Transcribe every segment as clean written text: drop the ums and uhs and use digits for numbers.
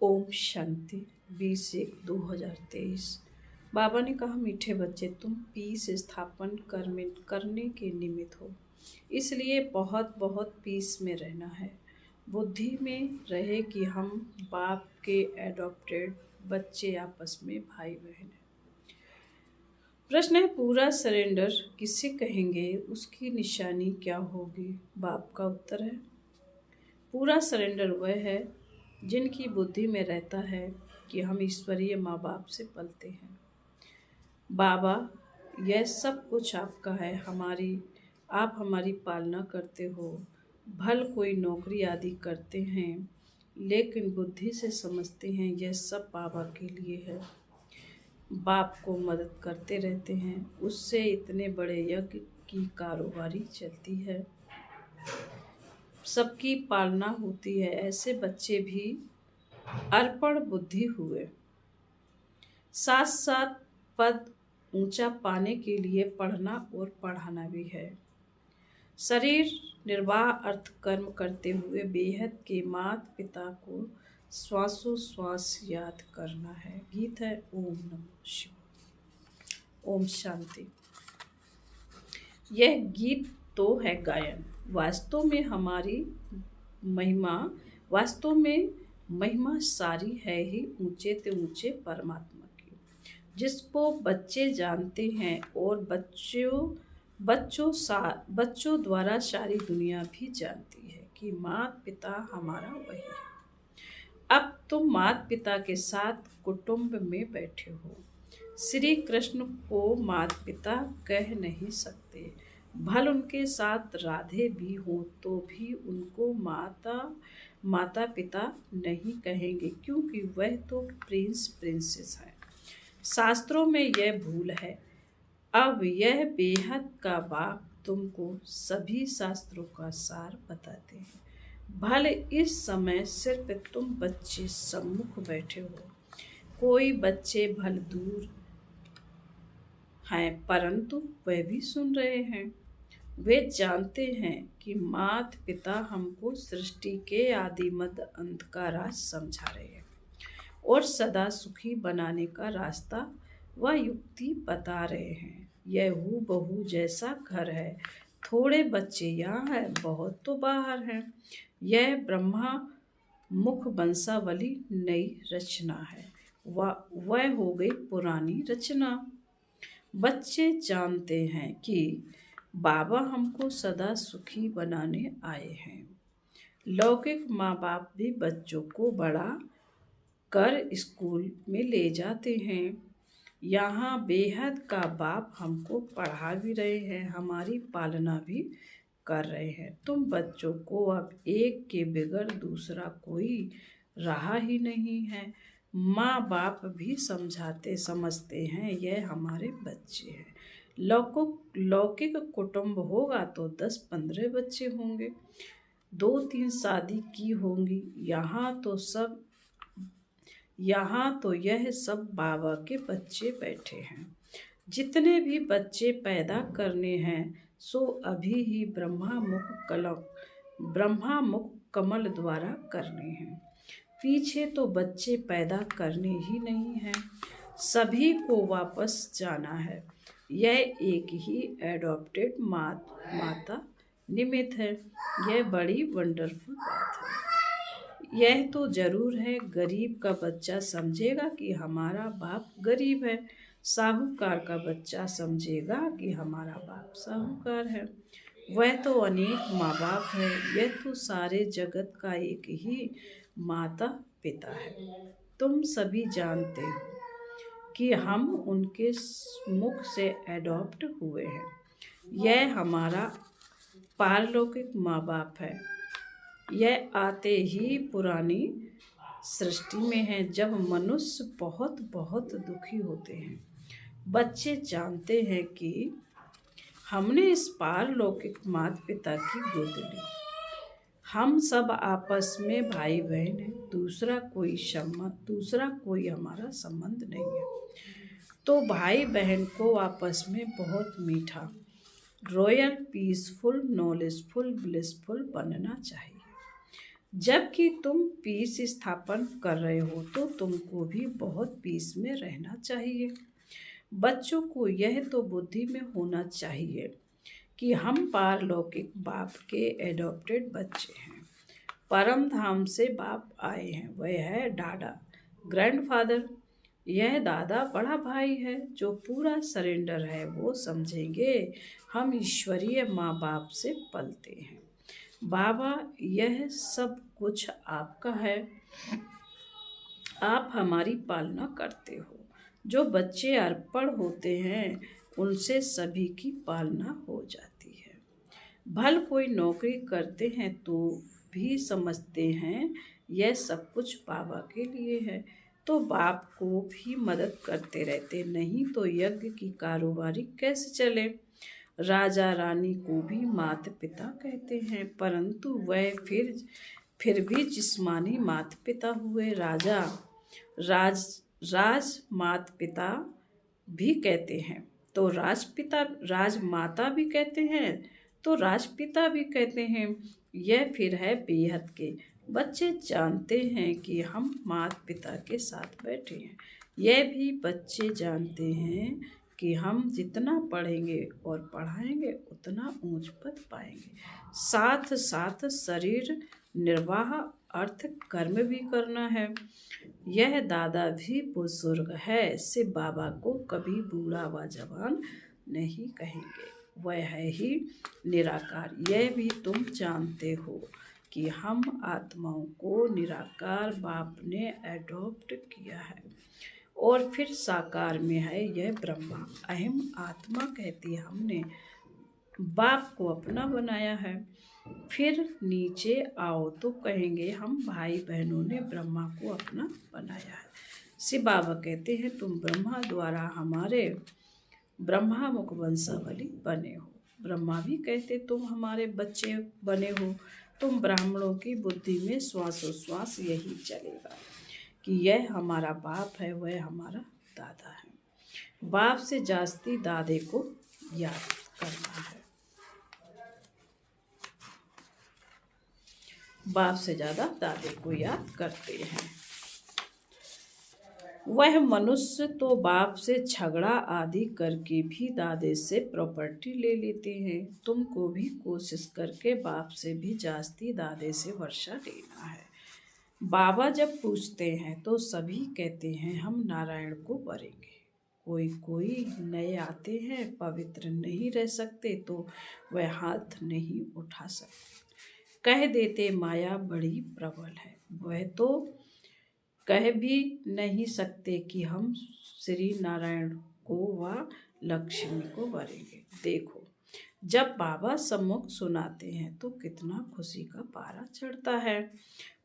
ओम शांति 20/1/2023। बाबा ने कहा, मीठे बच्चे, तुम पीस स्थापन करने के निमित्त हो, इसलिए बहुत बहुत पीस में रहना है। बुद्धि में रहे कि हम बाप के एडॉप्टेड बच्चे, आपस में भाई बहन हैं। प्रश्न है, पूरा सरेंडर किसे कहेंगे, उसकी निशानी क्या होगी? बाप का उत्तर है, पूरा सरेंडर वह है जिनकी बुद्धि में रहता है कि हम ईश्वरीय माँ बाप से पलते हैं। बाबा, यह सब कुछ आपका है, आप हमारी पालना करते हो। भल कोई नौकरी आदि करते हैं, लेकिन बुद्धि से समझते हैं यह सब बाबा के लिए है। बाप को मदद करते रहते हैं, उससे इतने बड़े यज्ञ की कारोबारी चलती है, सबकी पालना होती है। ऐसे बच्चे भी अर्पण बुद्धि हुए। साथ साथ पद ऊंचा पाने के लिए पढ़ना और पढ़ाना भी है। शरीर निर्वाह अर्थ कर्म करते हुए बेहद के माता पिता को श्वासोश्वास याद करना है। गीत है ओम नमः शिवाय। ओम शांति। यह गीत तो है गायन, वास्तव में महिमा सारी है ही ऊंचे ते ऊंचे परमात्मा की, जिसको बच्चे जानते हैं और बच्चों द्वारा सारी दुनिया भी जानती है कि माता पिता हमारा वही है। अब तुम माता पिता के साथ कुटुंब में बैठे हो। श्री कृष्ण को माता पिता कह नहीं सकते, भल उनके साथ राधे भी हो तो भी उनको माता पिता नहीं कहेंगे, क्योंकि वह तो प्रिंस प्रिंसेस है। शास्त्रों में यह भूल है। अब यह बेहद का बाप तुमको सभी शास्त्रों का सार बताते हैं। भले इस समय सिर्फ तुम बच्चे सम्मुख बैठे हो, कोई बच्चे भल दूर हैं, परंतु वे भी सुन रहे हैं। वे जानते हैं कि माता पिता हमको सृष्टि के आदिमध्य अंत का राज समझा रहे हैं और सदा सुखी बनाने का रास्ता व युक्ति बता रहे हैं। यह हूबहू जैसा घर है, थोड़े बच्चे यहाँ हैं, बहुत तो बाहर हैं। यह ब्रह्मा मुख वंशावली नई रचना है, वह हो गई पुरानी रचना। बच्चे जानते हैं कि बाबा हमको सदा सुखी बनाने आए हैं। लौकिक माँ बाप भी बच्चों को बड़ा कर स्कूल में ले जाते हैं। यहाँ बेहद का बाप हमको पढ़ा भी रहे हैं, हमारी पालना भी कर रहे हैं। तुम बच्चों को अब एक के बगैर दूसरा कोई रहा ही नहीं है। माँ बाप भी समझते हैं यह हमारे बच्चे हैं। लौकिक कुटुंब होगा तो 10-15 बच्चे होंगे, 2-3 शादी की होंगी। यहाँ तो यह सब बाबा के बच्चे बैठे हैं। जितने भी बच्चे पैदा करने हैं सो अभी ही ब्रह्मा मुख कमल द्वारा करने हैं। पीछे तो बच्चे पैदा करने ही नहीं हैं, सभी को वापस जाना है। यह एक ही एडॉप्टेड माता निमित्त है। यह बड़ी वंडरफुल बात है। यह तो जरूर है, गरीब का बच्चा समझेगा कि हमारा बाप गरीब है, साहूकार का बच्चा समझेगा कि हमारा बाप साहूकार है। वह तो अनेक माँ बाप है, यह तो सारे जगत का एक ही माता पिता है। तुम सभी जानते हो कि हम उनके मुख से एडॉप्ट हुए हैं। यह हमारा पारलौकिक माँ बाप है। यह आते ही पुरानी सृष्टि में है, जब मनुष्य बहुत बहुत दुखी होते हैं। बच्चे जानते हैं कि हमने इस पारलौकिक माता पिता की गोद ली। हम सब आपस में भाई बहन हैं, दूसरा कोई हमारा संबंध नहीं है। तो भाई बहन को आपस में बहुत मीठा, रॉयल, पीसफुल, नॉलेजफुल, ब्लिसफुल बनना चाहिए। जबकि तुम पीस स्थापन कर रहे हो तो तुमको भी बहुत पीस में रहना चाहिए। बच्चों को यह तो बुद्धि में होना चाहिए कि हम पारलौकिक बाप के एडॉप्टेड बच्चे हैं। परम धाम से बाप आए हैं, वह है डाडा, ग्रैंडफादर। यह दादा बड़ा भाई है जो पूरा सरेंडर है। वो समझेंगे हम ईश्वरीय माँ बाप से पलते हैं। बाबा, यह सब कुछ आपका है, आप हमारी पालना करते हो। जो बच्चे अर्पण होते हैं उनसे सभी की पालना हो जाती है। भल कोई नौकरी करते हैं तो भी समझते हैं यह सब कुछ बाबा के लिए है, तो बाप को भी मदद करते रहते, नहीं तो यज्ञ की कारोबारी कैसे चले। राजा रानी को भी माता पिता कहते हैं, परंतु वह फिर भी जिस्मानी माता पिता हुए। राजा राज राज माता पिता भी कहते हैं तो राजपिता, राजमाता भी कहते हैं तो राजपिता भी कहते हैं। यह फिर है बेहद के। बच्चे जानते हैं कि हम माता पिता के साथ बैठे हैं। यह भी बच्चे जानते हैं कि हम जितना पढ़ेंगे और पढ़ाएंगे उतना ऊंच पद पाएंगे। साथ साथ शरीर निर्वाह अर्थ कर्म भी करना है। यह दादा भी बुजुर्ग है, से बाबा को कभी बूढ़ा व जवान नहीं कहेंगे। वह है ही निराकार। यह भी तुम जानते हो कि हम आत्माओं को निराकार बाप ने एडॉप्ट किया है और फिर साकार में है यह ब्रह्मा। अहम आत्मा कहती हमने बाप को अपना बनाया है। फिर नीचे आओ तो कहेंगे हम भाई बहनों ने ब्रह्मा को अपना बनाया है। शिव बाबा कहते हैं तुम ब्रह्मा द्वारा हमारे ब्रह्मा मुख वंशावली बने हो। ब्रह्मा भी कहते तुम हमारे बच्चे बने हो। तुम ब्राह्मणों की बुद्धि में श्वासोश्वास यही चलेगा कि यह हमारा बाप है, वह हमारा दादा है। बाप से जास्ती दादे को याद करना है। बाप से ज़्यादा दादे को याद करते हैं। वह मनुष्य तो बाप से झगड़ा आदि करके भी दादे से प्रॉपर्टी ले लेते हैं। तुमको भी कोशिश करके बाप से भी जास्ती दादे से वर्षा लेना है। बाबा जब पूछते हैं तो सभी कहते हैं हम नारायण को वरेंगे। कोई कोई नए आते हैं, पवित्र नहीं रह सकते तो वह हाथ नहीं उठा सकते। कह देते माया बड़ी प्रबल है। वह तो कह भी नहीं सकते कि हम श्री नारायण को व लक्ष्मी को वरेंगे। देखो, जब बाबा सम्मुख सुनाते हैं तो कितना खुशी का पारा चढ़ता है।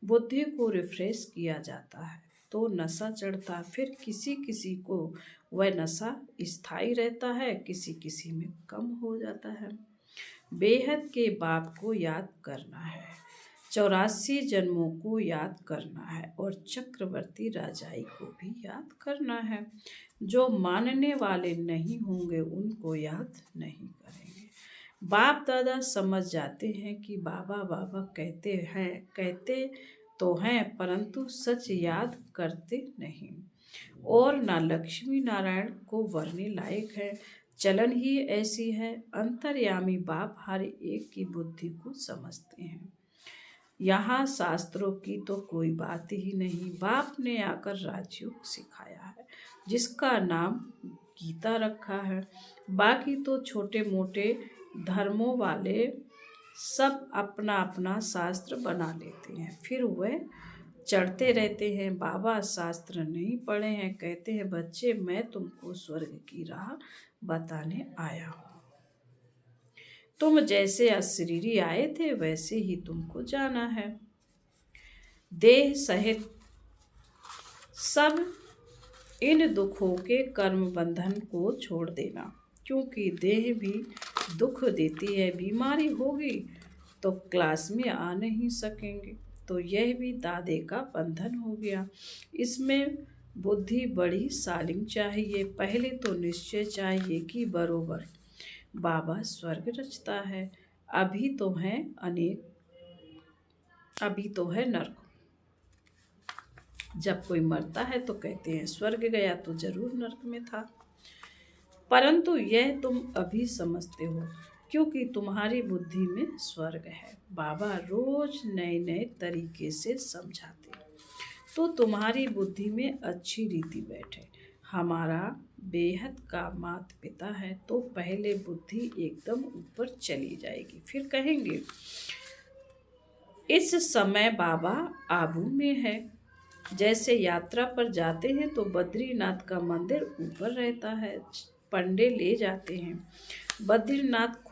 बुद्धि को रिफ्रेश किया जाता है तो नशा चढ़ता। फिर किसी किसी को वह नशा स्थायी रहता है, किसी किसी में कम हो जाता है। बेहद के बाप को याद करना है, 84 जन्मों को याद करना है और चक्रवर्ती राजाई को भी याद करना है। जो मानने वाले नहीं होंगे उनको याद नहीं करेंगे। बाप दादा समझ जाते हैं कि बाबा बाबा कहते तो हैं परंतु सच याद करते नहीं और ना लक्ष्मी नारायण को वरने लायक है। चलन ही ऐसी है। अंतर्यामी बाप हर एक की बुद्धि को समझते हैं। यहाँ शास्त्रों की तो कोई बात ही नहीं। बाप ने आकर राजयोग सिखाया है जिसका नाम गीता रखा है। बाकी तो छोटे मोटे धर्मों वाले सब अपना अपना शास्त्र बना लेते हैं, फिर वह चढ़ते रहते हैं। बाबा शास्त्र नहीं पढ़े हैं, कहते हैं बच्चे मैं तुमको स्वर्ग की राह बताने आया हूँ। तुम जैसे अशरीरी आए थे वैसे ही तुमको जाना है। देह सहित सब इन दुखों के कर्म बंधन को छोड़ देना, क्योंकि देह भी दुख देती है। बीमारी होगी तो क्लास में आ नहीं सकेंगे, तो यह भी दादे का बंधन हो गया। इसमें बुद्धि बड़ी शालीन चाहिए। पहले तो निश्चय चाहिए कि बरोबर बाबा स्वर्ग रचता है। अभी तो हैं अनेक अभी तो है नर्क। जब कोई मरता है तो कहते हैं स्वर्ग गया, तो जरूर नर्क में था। परंतु यह तुम अभी समझते हो, क्योंकि तुम्हारी बुद्धि में स्वर्ग है। बाबा रोज नए नए तरीके से समझाते, तो तुम्हारी बुद्धि में अच्छी रीति बैठे। हमारा बेहद का माता पिता है, तो पहले बुद्धि एकदम ऊपर चली जाएगी। फिर कहेंगे इस समय बाबा आबू में है। जैसे यात्रा पर जाते हैं तो बद्रीनाथ का मंदिर ऊपर रहता है, पंडे ले जाते हैं। बद्रीनाथ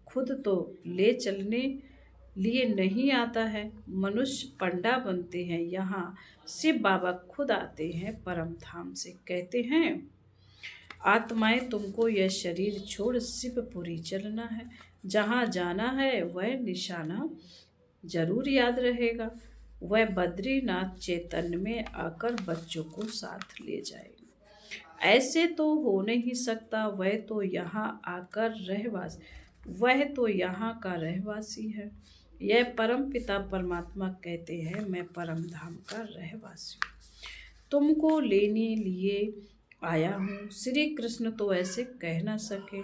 खुद तो ले चलने लिए नहीं आता है, मनुष्य पंडा बनते हैं। यहाँ शिव बाबा खुद आते हैं परम धाम से, कहते हैं आत्माएं तुमको यह शरीर छोड़ शिवपुरी चलना है। जहाँ जाना है वह निशाना जरूर याद रहेगा। वह बद्रीनाथ चैतन्य में आकर बच्चों को साथ ले जाएगा। ऐसे तो हो नहीं सकता, वह तो यहाँ का रहवासी है। यह परम पिता परमात्मा कहते हैं मैं परम धाम का रहवासी हूँ, तुमको लेने लिए आया हूँ। श्री कृष्ण तो ऐसे कह न सके।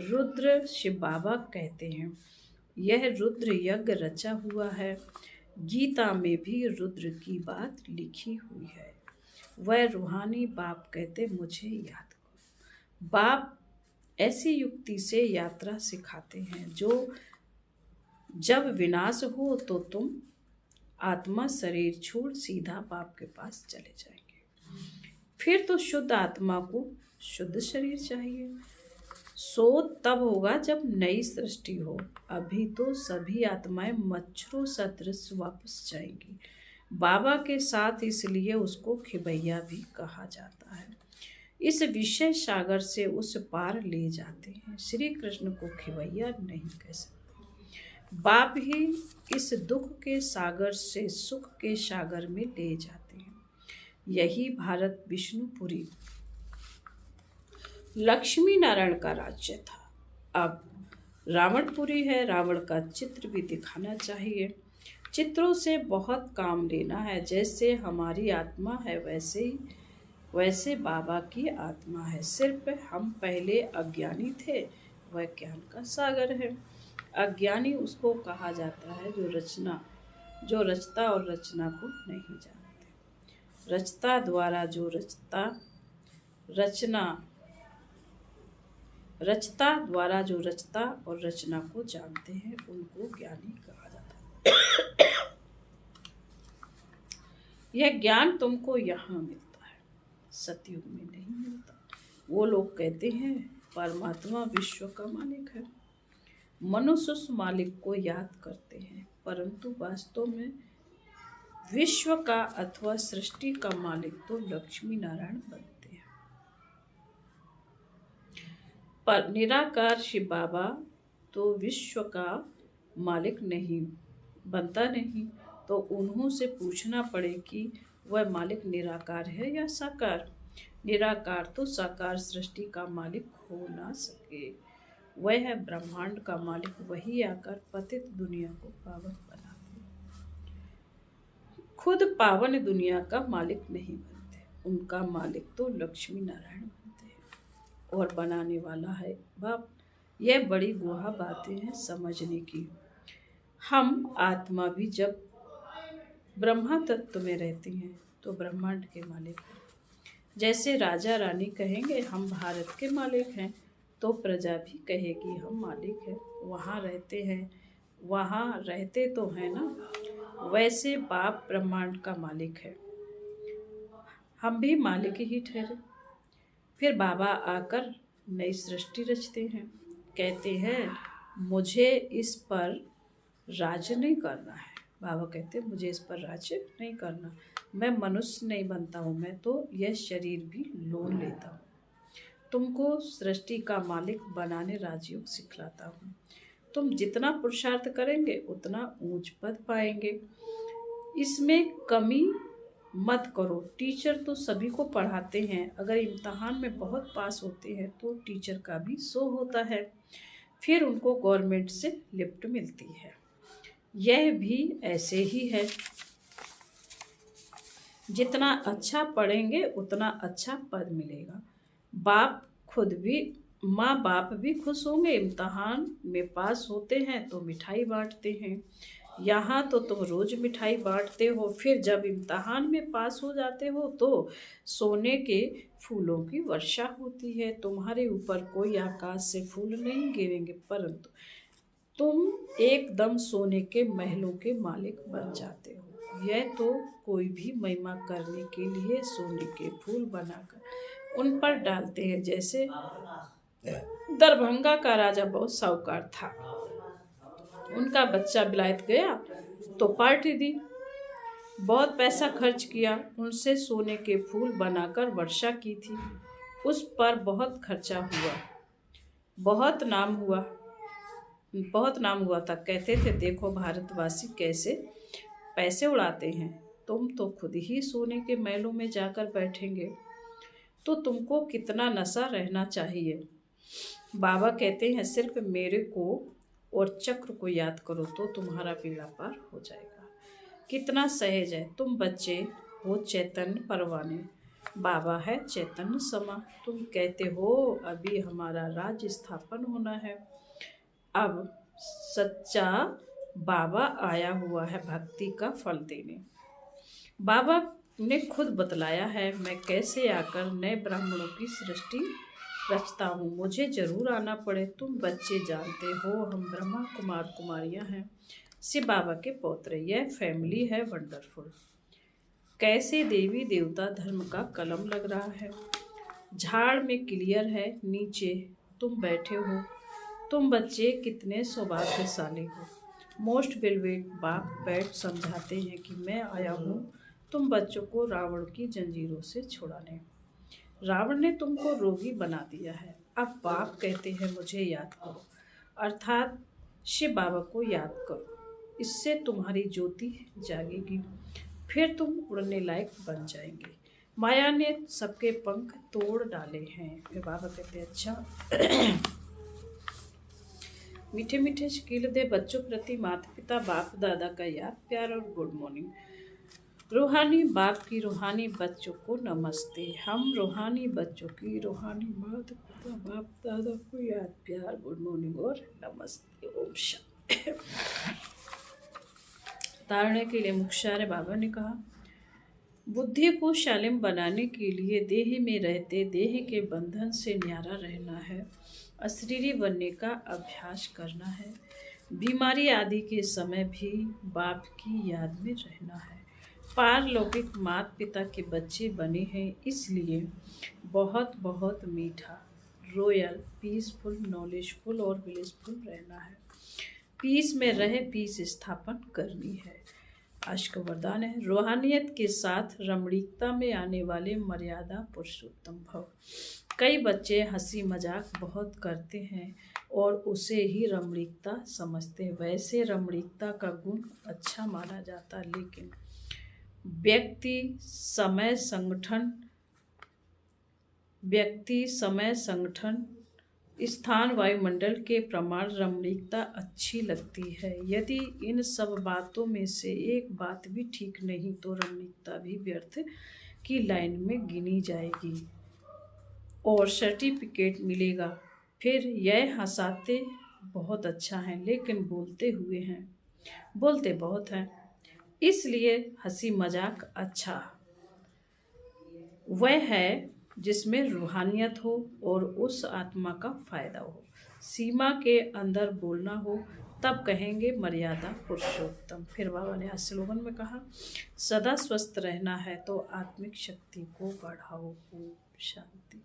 रुद्र शिव बाबा कहते हैं यह रुद्र यज्ञ रचा हुआ है। गीता में भी रुद्र की बात लिखी हुई है। वह रूहानी बाप कहते मुझे याद करो। बाप ऐसी युक्ति से यात्रा सिखाते हैं जो जब विनाश हो तो तुम आत्मा शरीर छोड़ सीधा बाप के पास चले जाएंगे। फिर तो शुद्ध आत्मा को शुद्ध शरीर चाहिए। सो तब होगा जब नई सृष्टि हो। अभी तो सभी आत्माएं मच्छरों सदृश वापस जाएंगी बाबा के साथ, इसलिए उसको खिबैया भी कहा जाता है। इस विषय सागर से उस पार ले जाते हैं। श्री कृष्ण को खिबैया नहीं कह सकते। बाप ही इस दुख के सागर से सुख के सागर में ले जाते हैं। यही भारत विष्णुपुरी लक्ष्मी नारायण का राज्य था। अब रावणपुरी है। रावण का चित्र भी दिखाना चाहिए। चित्रों से बहुत काम लेना है। जैसे हमारी आत्मा है वैसे बाबा की आत्मा है। सिर्फ हम पहले अज्ञानी थे, वह ज्ञान का सागर है। अज्ञानी उसको कहा जाता है जो रचता और रचना को नहीं जानते। रचता द्वारा जो रचता और रचना को जानते हैं उनको ज्ञानी कहा जाता है। यह ज्ञान तुमको यहाँ मिलता है, सतयुग में नहीं मिलता। वो लोग कहते हैं परमात्मा विश्व का मालिक है। मनुष्य उस मालिक को याद करते हैं, परंतु वास्तव में विश्व का अथवा सृष्टि का मालिक तो लक्ष्मी नारायण बनते हैं। पर निराकार शिव बाबा तो विश्व का मालिक नहीं बनता नहीं, तो उन्हों से पूछना पड़े कि वह मालिक निराकार है या साकार। निराकार तो साकार सृष्टि का मालिक हो ना सके। वह है ब्रह्मांड का मालिक, वही आकर पतित दुनिया को पावन बनाते। खुद पावन दुनिया का मालिक नहीं बनते, उनका मालिक तो लक्ष्मी नारायण बनते हैं और बनाने वाला है बाप। यह बड़ी गुहा बातें हैं समझने की। हम आत्मा भी जब ब्रह्मा तत्व में रहती हैं तो ब्रह्मांड के मालिक हैं। जैसे राजा रानी कहेंगे हम भारत के मालिक हैं, तो प्रजा भी कहेगी हम मालिक हैं, वहाँ रहते तो हैं ना। वैसे बाप ब्रह्मांड का मालिक है, हम भी मालिक ही ठहरे। फिर बाबा आकर नई सृष्टि रचते हैं। कहते हैं मुझे इस पर राज्य नहीं करना है। बाबा कहते हैं मुझे इस पर राज्य नहीं करना, मैं मनुष्य नहीं बनता हूँ, मैं तो यह शरीर भी लोन लेता हूँ। तुमको सृष्टि का मालिक बनाने राजयोग सिखलाता हूँ। तुम जितना पुरुषार्थ करेंगे उतना ऊंच पद पाएंगे, इसमें कमी मत करो। टीचर तो सभी को पढ़ाते हैं, अगर इम्तहान में बहुत पास होते हैं तो टीचर का भी शो होता है, फिर उनको गवर्नमेंट से लिफ्ट मिलती है। यह भी ऐसे ही है। जितना अच्छा पढ़ेंगे उतना अच्छा पद मिलेगा। बाप खुद भी माँ बाप भी खुश होंगे। इम्तहान में पास होते हैं तो मिठाई बांटते हैं। यहाँ तो तुम रोज मिठाई बांटते हो, फिर जब इम्तहान में पास हो जाते हो तो सोने के फूलों की वर्षा होती है। तुम्हारे ऊपर कोई आकाश से फूल नहीं गिरेंगे, परंतु तुम एकदम सोने के महलों के मालिक बन जाते हो। यह तो कोई भी महिमा करने के लिए सोने के फूल बनाकर उन पर डालते हैं। जैसे दरभंगा का राजा बहुत साहूकार था, उनका बच्चा विलायत गया तो पार्टी दी, बहुत पैसा खर्च किया, उनसे सोने के फूल बनाकर वर्षा की थी। उस पर बहुत खर्चा हुआ, बहुत नाम हुआ था। कहते थे देखो भारतवासी कैसे पैसे उड़ाते हैं। तुम तो खुद ही सोने के महलों में जाकर बैठेंगे तो तुमको कितना नशा रहना चाहिए। बाबा कहते हैं सिर्फ मेरे को और चक्र को याद करो तो तुम्हारा बेड़ा पार हो जाएगा। कितना सहज है। तुम बच्चे हो चैतन्य परवाने, बाबा है चैतन्य समा। तुम कहते हो अभी हमारा राज्य स्थापन होना है। अब सच्चा बाबा आया हुआ है भक्ति का फल देने। बाबा ने खुद बतलाया है मैं कैसे आकर नए ब्राह्मणों की सृष्टि रचता हूँ। मुझे जरूर आना पड़े। तुम बच्चे जानते हो हम ब्रह्मा कुमार कुमारियाँ हैं, शिव बाबा के पौत्र। यह फैमिली है वंडरफुल। कैसे देवी देवता धर्म का कलम लग रहा है। झाड़ में क्लियर है, नीचे तुम बैठे हो। तुम बच्चे कितने सौभाग्यशाली हो। मोस्ट वेलवेट बाप बैठ समझाते हैं कि मैं आया हूँ तुम बच्चों को रावण की जंजीरों से छुड़ाने। रावण ने तुमको रोगी बना दिया है। अब बाप कहते हैं मुझे याद करो, अर्थात शिव बाबा को याद करो। इससे तुम्हारी ज्योति जागेगी, फिर तुम उड़ने लायक बन जाएंगे। माया ने सबके पंख तोड़ डाले हैं। फिर बाबा कहते हैं अच्छा मीठे मीठे शकील दे बच्चों प्रति माता पिता बाप दादा का याद प्यार और गुड मॉर्निंग। रूहानी बाप की रूहानी बच्चों को नमस्ते। हम रूहानी बच्चों की रूहानी माता पिता बाप दादा को याद प्यार गुड मॉर्निंग और नमस्ते। ओम शांति। तारने के लिए मुख्यार्य बाबा ने कहा बुद्धि को शालिम बनाने के लिए देह में रहते देह के बंधन से न्यारा रहना है, अशरीरी बनने का अभ्यास करना है, बीमारी आदि के समय भी बाप की याद में रहना है। पारलौकिक माता पिता के बच्चे बने हैं, इसलिए बहुत बहुत मीठा, रॉयल, पीसफुल, नॉलेजफुल और ब्लिसफुल रहना है। पीस में रहे पीस स्थापन करनी है। आज का वरदान है रूहानियत के साथ रमणीकता में आने वाले मर्यादा पुरुषोत्तम भव। कई बच्चे हंसी मजाक बहुत करते हैं और उसे ही रमणीकता समझते हैं। वैसे रमणीकता का गुण अच्छा माना जाता, लेकिन व्यक्ति समय संगठन स्थान वायुमंडल के प्रमाण रमणीकता अच्छी लगती है। यदि इन सब बातों में से एक बात भी ठीक नहीं तो रमणीकता भी व्यर्थ की लाइन में गिनी जाएगी और सर्टिफिकेट मिलेगा। फिर यह हंसाते बहुत अच्छा है लेकिन बोलते बहुत हैं, इसलिए हंसी मजाक अच्छा वह है जिसमें रूहानियत हो और उस आत्मा का फायदा हो। सीमा के अंदर बोलना हो तब कहेंगे मर्यादा पुरुषोत्तम। फिर बाबा ने आज स्लोगन में कहा सदा स्वस्थ रहना है तो आत्मिक शक्ति को बढ़ाओ। ओम शांति।